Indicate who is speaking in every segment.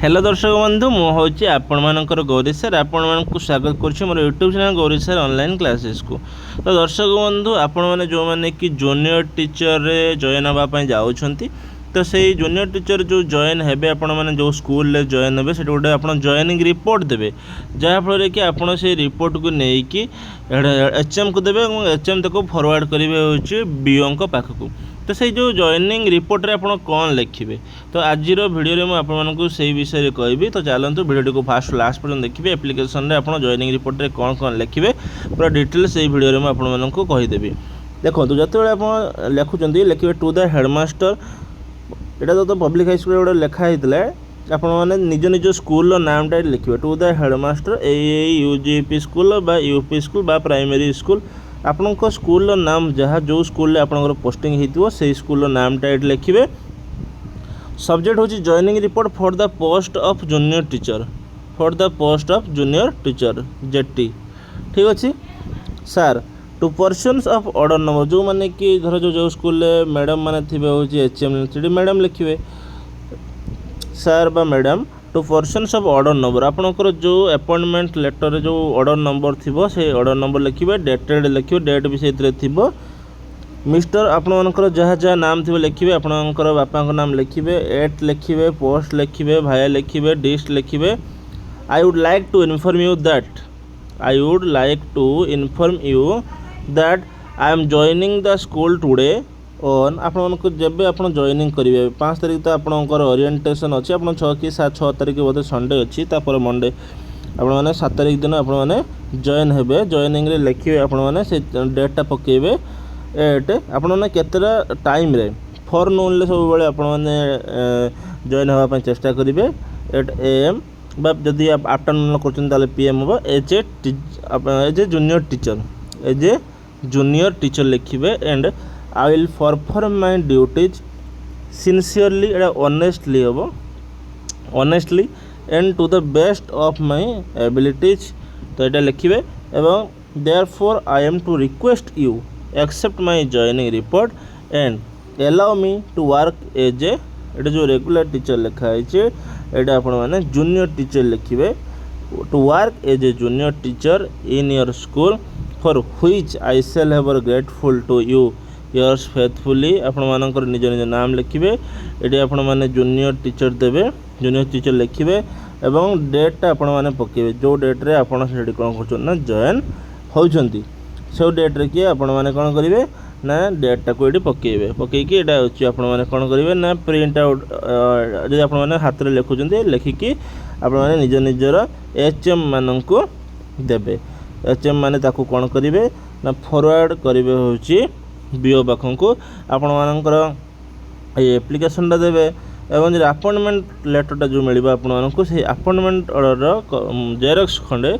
Speaker 1: Hello दर्शक बंधु मुझे आपणकर गौरी सर आपण स्वागत करुँच मोर YouTube channel Gauri sir online classes को। तो दर्शक बंधु आपण मैंने जो मैंने कि जूनियर टीचर रे जॉइन होगापी जाऊँगी तो से जूनियर टीचर जो जॉइन हे आपण मैंने जो स्कूल रे जॉइन हे से गोटे आप जॉइनिंग रिपोर्ट देवे जहाँफल कि आपड़ से रिपोर्ट को लेकिन एचएम को देवे और एचएम तक फॉरवर्ड करेंगे हूँ बीओ पाखक। तो से जो जॉइनिंग रिपोर्ट रे आपण कौन लिखे तो आज वीडियो में आपको से विषय कहबी। तो चलते वीडियो को फास्ट लास्ट पर्यटन देखिए एप्लिकेशन रे आप जॉइनिंग रिपोर्ट रे कौन कौन लिखे पूरा डिटेल से वीडियो में आपको कहीदेवी। देखो जो आप लिखुं लिखे टू द हेडमास्टर यहाँ तो पब्लिक हाई स्कूल गोटे लिखाई आपने निज निज स्कूल नाम टाइट लिखे to the headmaster UGP school UP school primary school आपण स्कूल नाम जहाँ जो स्कूल आपंकर पोस्टिंग हो से स्कूल नाम टाइट लिखे। सब्जेक्ट होची joining report for the post of junior teacher jetty ठीक अच्छे sir to persons of order number जो माने कि धर जो स्कूल मैडम माने थे हूँ एचएम सी मैडम लिखे सर बा madam to persons of order number आपंकर जो अपॉइंटमेंट लेटर जो ऑर्डर नंबर थी से ऑर्डर नंबर लिखे डेटेड लिखे डेट भी से थी मिस्टर आपणकर जहाँ जहाँ नाम थी लिखे आपणकर बापा नाम लिखे एट लिखे पोस्ट लिखे भाया लिखे डिस्ट लिखे I would like to inform you that I am joining the school today on आपको जब आप जॉइनिंग करेंगे 5 तारीख तो आपंकर ओरिएंटेशन अच्छी आप 6 कि 6 तारीख बोधे संडे अच्छी तापर मंडे आपने 7 तारीख दिन आपने जॉइन हे जॉइनिंग रे लिखे आपने से डेटा पकेबे एट आपने केतरा टाइम रे फॉर नून सब बेले आपने जॉइन होगापी चेष्टा करेंगे 8 AM जदि आप आफ्टरनून कर PM हम एज ए जूनियर टीचर लिखे and I will perform my duties sincerely honestly and to the best of my abilities. तो यहाँ लिखे एवं therefore I am to request you accept my joining report and allow me to work as a जो regular teacher लिखाई यहाँ आपने junior teacher लिखे to work as a junior teacher in your school for which I shall have grateful to you yours faithfully आपंकर निज निज नाम लिखे ये आपण मैंने जूनियर टीचर देवे जूनियर टीचर लिखे एवं डेटा आपण मैंने पकेबे जो डेट्रे आपड़ से कौन कर जॉइन होती से डेट्रे किए आपण मैंने कौन करेंगे ना डेटा को ये पकेबे पकईकि यहाँ हूँ आपने कौन करेंगे ना प्रिंट आउट जब आपने हाथ में लिखुं लिखिकी आपने निज निजर एचएम मान को देवे एचएम माने ताकू कौन करेंगे ना फॉरवर्ड करेंगे हूँ बीओ पाखों को आपणकर एप्लिकेशन देवे एवं जो अपॉइंटमेंट लेटरटा जो मिले आपको से अपॉइंटमेंट ऑर्डर जेरक्स खंडे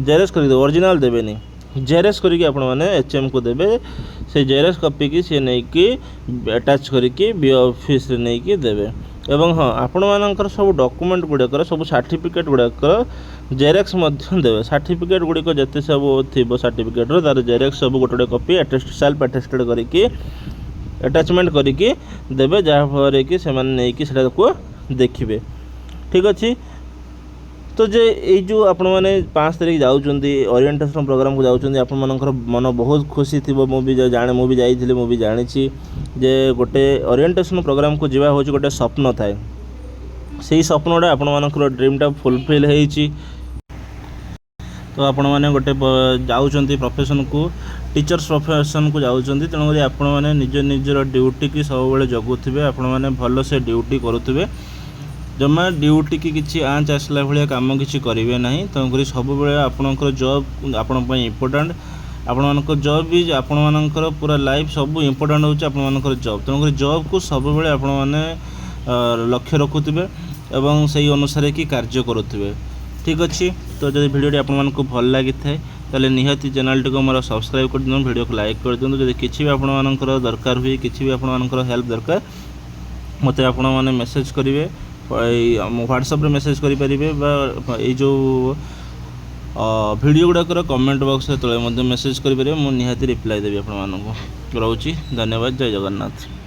Speaker 1: जेरक्स कर ओरिजिनल देवेनि जेरक्स करके आपण मैंने एचएम को देवे से जेरक्स कॉपी की सी नहीं कि अटैच करके बीओ ऑफिस रे नहीं कि देवे एवं हाँ आपण मानकर सब डॉक्यूमेंट गुड़ाकर सब सर्टिफिकेट गुड़ाकर जेरक्स देवे सर्टिफिकेट गुड़िक जिते सब थी सर्टिफिकेट तार जेरक्स सब गोटे कॉपी अटेस्ट सेल्फ अटेस्टेड करके अटैचमेंट करके देवे जहाँफल कि से नहीं को देखिए ठीक अच्छे। तो जे जो आपण मैंने 5 तारीख जाऊँगी ओरिएंटेशन प्रोग्राम को जाऊँगी आप मन बहुत खुशी थी मुझे जाने मुझे जानी जे गोटे ओरिएंटेशन प्रोग्राम को जीवा हूँ गोटे स्वप्न थाए से स्वप्नटा आपण ड्रीमटा फुलफिल होती। तो आपण मैंने गोटे जाऊँगी प्रोफेशन को टीचर्स प्रोफेशन को जाऊँगी तेणुक आपण मैंने निज निजर ड्यूटी की सब जगुवे आपण मैंने भल से ड्यूटी करुवे जमा ड्यूटी की किसी आँच आसला भाया कम किसी करेंगे ना तेणुक सब आपणकर जॉब आपण इम्पोर्टाट आपण जॉब भी आपर पूरा लाइफ सब इम्पोर्टाट होची आपर जॉब तेणुक जॉब को सब आपने लक्ष्य रखुवे एवं से अनुसार कि कार्य करुवे ठीक अच्छे। तो जब वीडियो आपको भल लगी थाले निहाती चैनल को मोर सब्सक्राइब कर दिखाँ वीडियो को लाइक कर दिखाँ जब किसी भी आपर दरकार हुए किसी भी आपर हेल्प दरकार मत आपने मेसेज करेंगे व्हाट्सएप मेसेज करें जो वीडियो गुड़ाकर कमेंट बॉक्स तले मेसेज करेंगे मुझे निहाती रिप्लाई देवी आपको रोची धन्यवाद जय जगन्नाथ।